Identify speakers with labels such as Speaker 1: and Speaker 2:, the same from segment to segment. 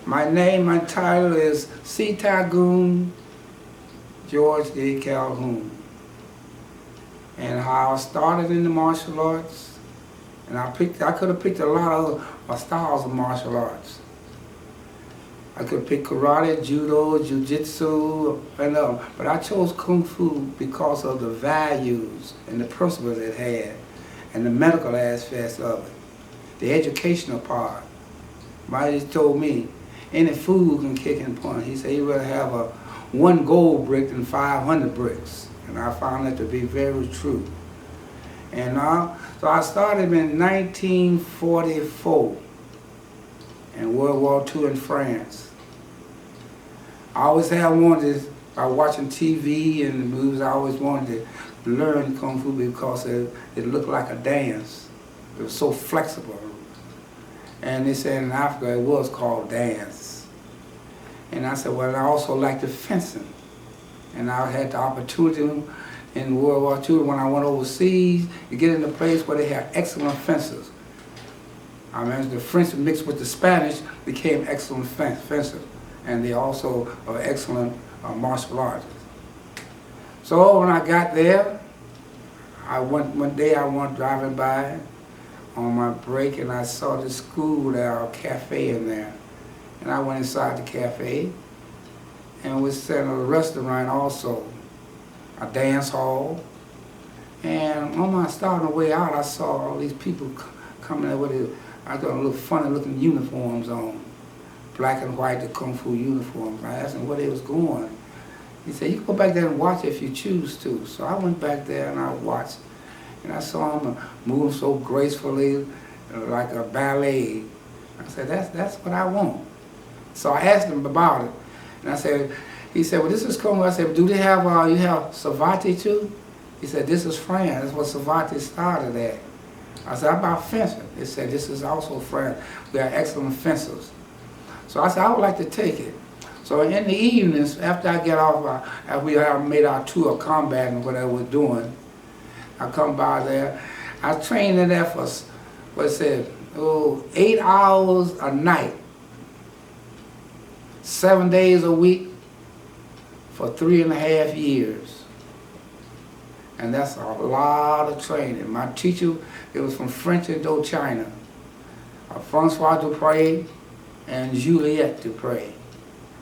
Speaker 1: My title is Calhoun, George D. Calhoun. And how I started in the martial arts, and I could have picked a lot of styles of martial arts. I could pick karate, judo, jiu-jitsu, but I chose Kung Fu because of the values and the principles it had, and the medical aspects of it, the educational part. Somebody just told me, any fool can kick and punch. He said he'd rather have one gold brick than 500 bricks. And I found that to be very true. And so I started in 1944 in World War II in France. I always had wanted, by watching TV and the movies, I always wanted to learn Kung Fu because it looked like a dance. It was so flexible. And they said in Africa it was called dance. And I said, well, I also like the fencing. And I had the opportunity in World War II when I went overseas to get in a place where they had excellent fencers. I mean, the French mixed with the Spanish became excellent fencers. And they also are excellent martial artists. So when I got there, one day I went driving by on my break, and I saw this school there, a cafe in there. And I went inside the cafe, and we sat in a restaurant also, a dance hall. And on my starting way out, I saw all these people coming there with I got a little funny looking uniforms on, black and white, the Kung Fu uniforms. I asked him where they was going. He said, you can go back there and watch if you choose to. So I went back there and I watched. And I saw him moving so gracefully, like a ballet. I said, that's what I want. So I asked him about it. And he said, well, this is Kung Fu. I said, do they have, you have Savate too? He said, this is France. That's what Savate started at. I said, how about fencing? He said, this is also France. We are excellent fencers. So I said, I would like to take it. So in the evenings, after I get off, after we made our tour of combat and whatever we're doing, I come by there. I trained in there for, 8 hours a night, 7 days a week for 3.5 years. And that's a lot of training. My teacher, it was from French Indochina, Francois Dupre and Juliette Dupre.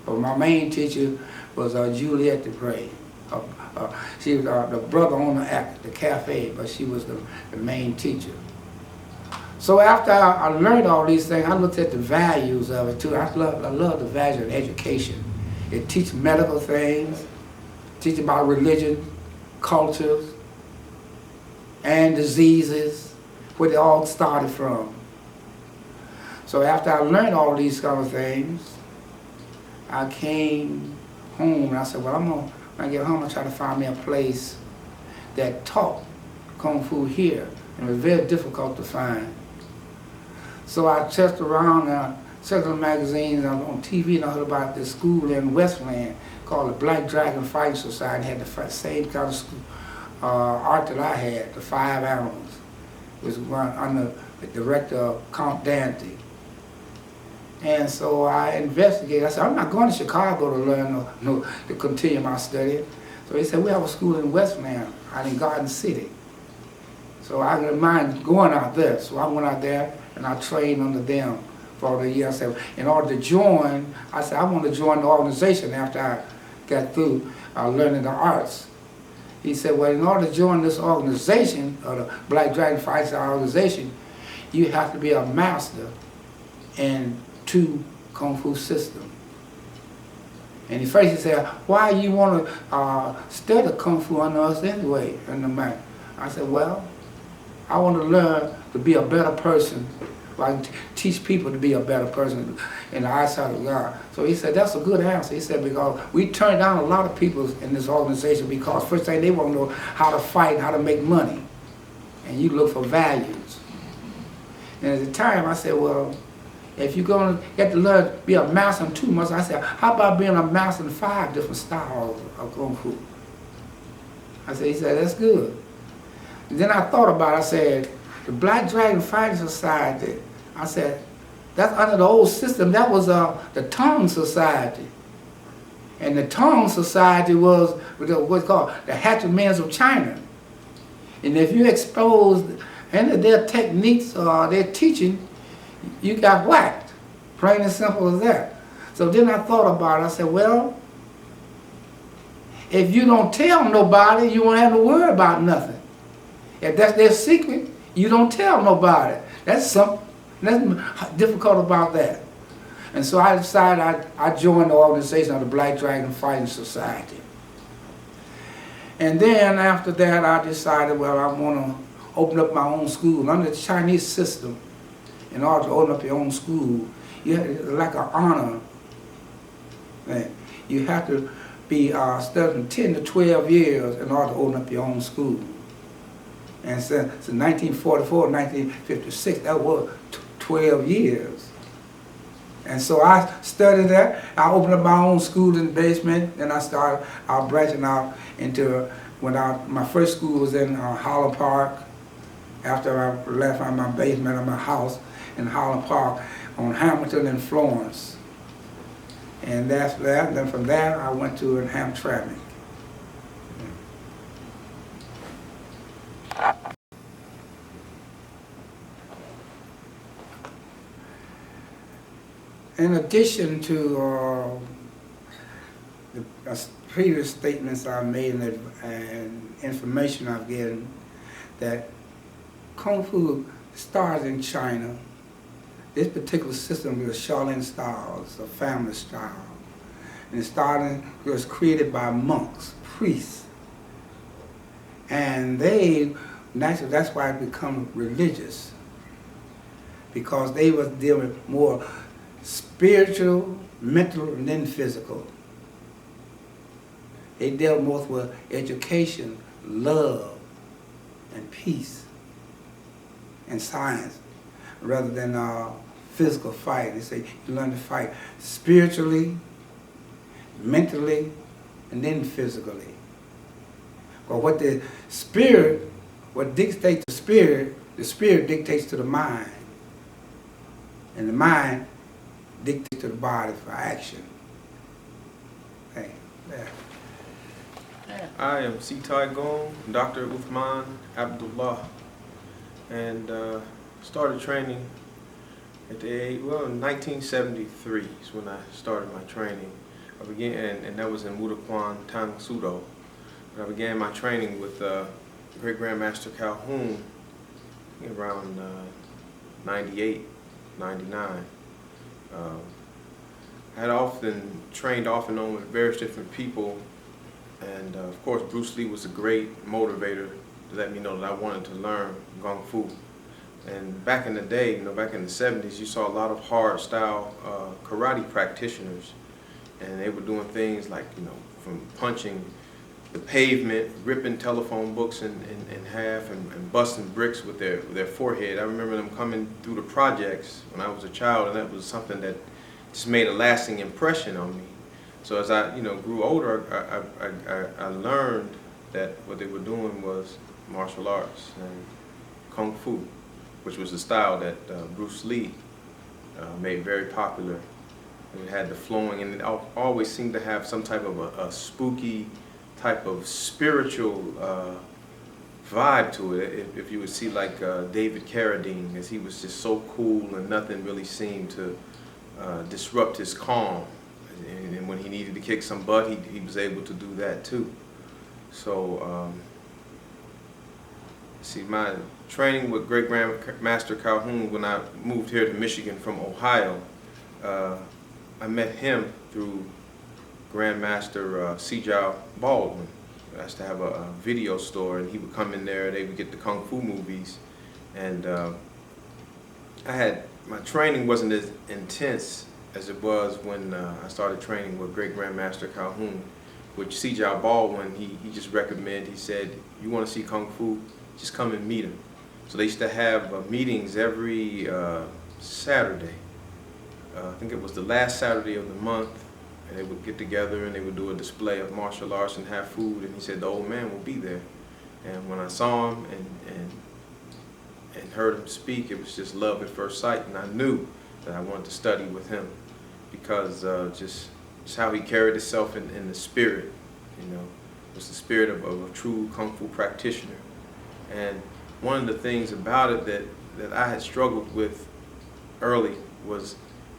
Speaker 1: But my main teacher was Juliette Dupre. She was the brother owner at the cafe, but she was the main teacher. So after I learned all these things, I looked at the values of it too. I love the value of education. It teaches medical things, teaches about religion, cultures, and diseases, where they all started from. So after I learned all these kind of things, I came home and I said, well, when I get home, I try to find me a place that taught Kung Fu here. And it was very difficult to find. So I checked around several magazines on TV, and I heard about this school in Westland called the Black Dragon Fighting Society. It had the same kind of school, art that I had, the 5 animals. It was run under the director Count Dante. And so I investigated. I said, I'm not going to Chicago to learn, to continue my study. So he said, we have a school in Westland, out in Garden City. So I didn't mind going out there. So I went out there and I trained under them for the year. I said, in order to join, I said, I want to join the organization after I got through learning the arts. He said, well, in order to join this organization, or the Black Dragon Fighting organization, you have to be a master in 2 Kung Fu system. And at first he said, why you want to study Kung Fu under us anyway? I said, well, I want to learn to be a better person. I can teach people to be a better person in the eyesight of God. So he said, that's a good answer. He said, because we turn down a lot of people in this organization because first thing they want to know how to fight and how to make money. And you look for values. And at the time I said, well, if you're going to get to learn, be a master in 2 months, I said, how about being a master in 5 different styles of Kung Fu? He said, that's good. And then I thought about it, I said, the Black Dragon Fighting Society, I said, That's under the old system. That was the Tang Society. And the Tang Society was what's called the Hatchet of China. And if you exposed any of their techniques or their teaching, you got whacked. Plain and simple as that. So then I thought about it. I said, well, if you don't tell nobody, you won't have to worry about nothing. If that's their secret, you don't tell nobody. That's difficult about that. And so I decided I joined the organization of the Black Dragon Fighting Society. And then after that, I decided, well, I want to open up my own school. Under the Chinese system, in order to open up your own school, you have, like an honor. You have to be studying 10 to 12 years in order to open up your own school. And since 1944, 1956, that was 12 years. And so I studied that. I opened up my own school in the basement, and I started branching out into, my first school was in Holland Park. After I left out my basement of my house in Holland Park on Hamilton and Florence. And that's that. Then from there, I went to Hamtramck. In addition to the previous statements I've made and information I've given, that Kung Fu started in China. This particular system was Shaolin style, it's a family style. And it was created by monks, priests. And they, naturally, that's why it became religious. Because they was dealing with more spiritual, mental, and then physical. They dealt more with education, love, and peace, and science, rather than physical fight. They say you learn to fight spiritually, mentally, and then physically. But what the spirit, what dictates the spirit dictates to the mind. And the mind dictates to the body for action. Hey, there.
Speaker 2: I am Calhoun, Dr. Uthman Abdullah, and started training at the age, well, in 1973 is when I started my training. I began, and that was in Mudaquan, Tang Sudo. But I began my training with Great Grandmaster Calhoun around 98, 99. I had often trained off and on with various different people, and of course Bruce Lee was a great motivator to let me know that I wanted to learn Kung Fu. And back in the day, back in the 70s, you saw a lot of hard style karate practitioners, and they were doing things like, from punching the pavement, ripping telephone books in half, and busting bricks with their forehead. I remember them coming through the projects when I was a child, and that was something that just made a lasting impression on me. So as I grew older, I learned that what they were doing was martial arts and Kung Fu, which was the style that Bruce Lee made very popular. It had the flowing, and it always seemed to have some type of a spooky type of spiritual vibe to it. If you would see like David Carradine, as he was just so cool and nothing really seemed to disrupt his calm. And when he needed to kick some butt, he was able to do that too. So, see, my training with Great Grandmaster Calhoun, when I moved here to Michigan from Ohio, I met him through Grandmaster Sijao Baldwin. I used to have a video store, and he would come in there, they would get the Kung Fu movies, and my training wasn't as intense as it was when I started training with Great Grandmaster Calhoun, which Sijao Baldwin, he just recommended. He said, you want to see Kung Fu, just come and meet him. So they used to have meetings every Saturday. I think it was the last Saturday of the month, and they would get together and they would do a display of martial arts and have food, and he said the old man will be there. And when I saw him and heard him speak, it was just love at first sight, and I knew that I wanted to study with him, because just how he carried himself in the spirit, you know, was the spirit of a true Kung Fu practitioner. And one of the things about it that I had struggled with early was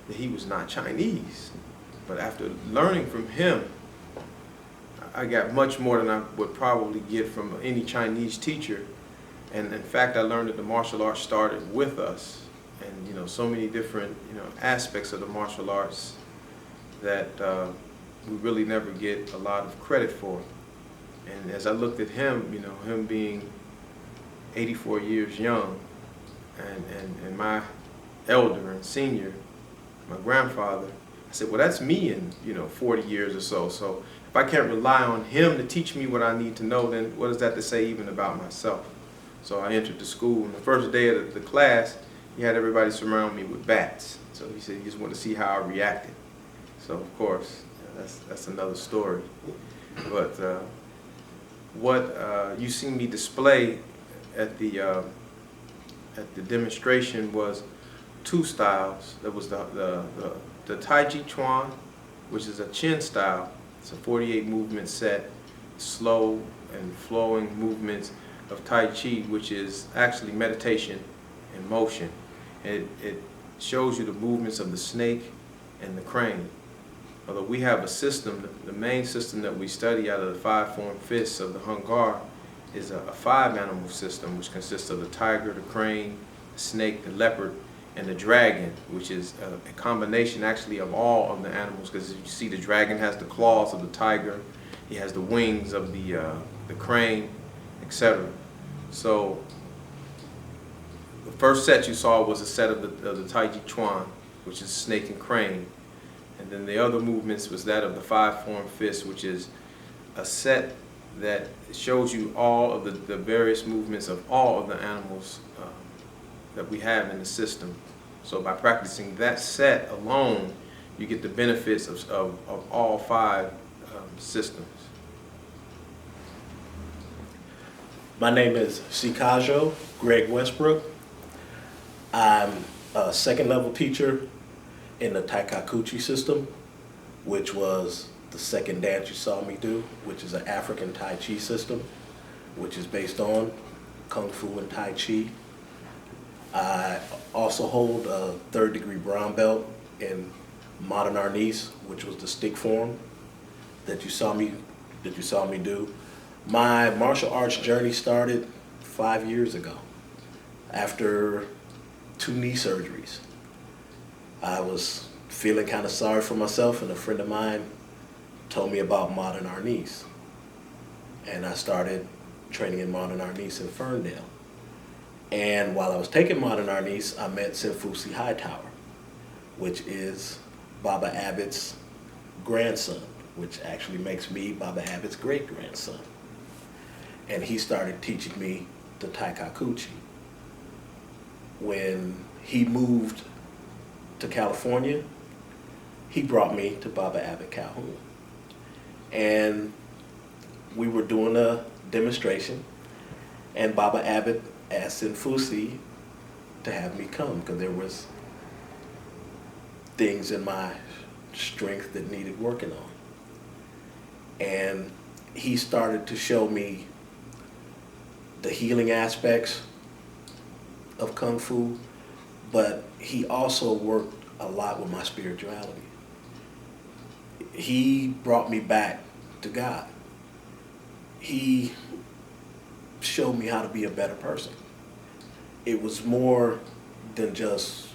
Speaker 2: that he was not Chinese. But after learning from him, I got much more than I would probably get from any Chinese teacher. And in fact, I learned that the martial arts started with us. And, you know, so many different, you know, aspects of the martial arts that we really never get a lot of credit for. And as I looked at him, you know, him being 84 years young, and my elder and senior, my grandfather, I said, well, that's me in, you know, 40 years or so. So if I can't rely on him to teach me what I need to know, then what is that to say even about myself? So I entered the school, and the first day of the class, he had everybody surround me with bats. So he said he just wanted to see how I reacted. So of course, that's another story. But what you see me display at the demonstration was two styles. There was the Tai Chi Chuan, which is a Chin style. It's a 48 movement set, slow and flowing movements of Tai Chi, which is actually meditation in motion. It shows you the movements of the snake and the crane. Although we have a system, the main system that we study out of the 5 form fists of the Hung Gar is a 5-animal system, which consists of the tiger, the crane, the snake, the leopard, and the dragon, which is a combination actually of all of the animals, because you see the dragon has the claws of the tiger, he has the wings of the crane, etc. So the first set you saw was a set of the Tai Chi Chuan, which is snake and crane. And then the other movements was that of the 5 form fist, which is a set that shows you all of the various movements of all of the animals that we have in the system. So by practicing that set alone, you get the benefits of all 5 systems.
Speaker 3: My name is Sikajo Greg Westbrook. I'm a second level teacher in the Taikakuchi system, which was the second dance you saw me do, which is an African Tai Chi system, which is based on Kung Fu and Tai Chi. I also hold a 3rd degree brown belt in modern arnis, which was the stick form that you saw me do. My martial arts journey started 5 years ago after 2 knee surgeries. I was feeling kind of sorry for myself, and a friend of mine told me about modern arnis. And I started training in modern arnis in Ferndale. And while I was taking modern arnis, I met Senfusi Hightower, which is Baba Abbot's grandson, which actually makes me Baba Abbot's great-grandson. And he started teaching me the Taikakuchi. When he moved to California, he brought me to Baba Abbot Calhoun. And we were doing a demonstration, and Baba Abbot asked Senfusi to have me come because there was things in my strength that needed working on. And he started to show me the healing aspects of Kung Fu, but he also worked a lot with my spirituality. He brought me back to God. He showed me how to be a better person. It was more than just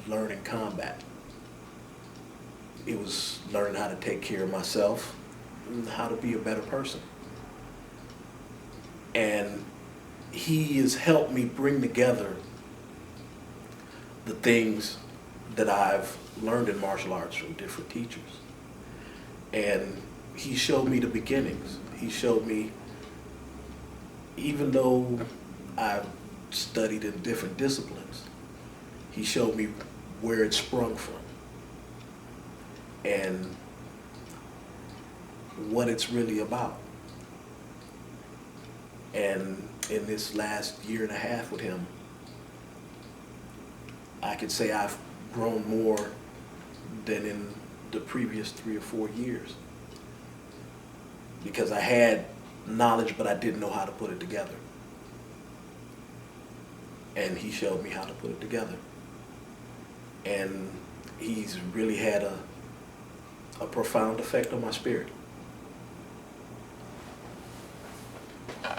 Speaker 3: learning combat. It was learning how to take care of myself and how to be a better person. And he has helped me bring together the things that I've learned in martial arts from different teachers. And he showed me the beginnings. He showed me, even though I've studied in different disciplines, he showed me where it sprung from and what it's really about. And in this last 1.5 years with him, I could say I've grown more than in the previous 3 or 4 years. Because I had knowledge, but I didn't know how to put it together. And he showed me how to put it together. And he's really had a profound effect on my spirit.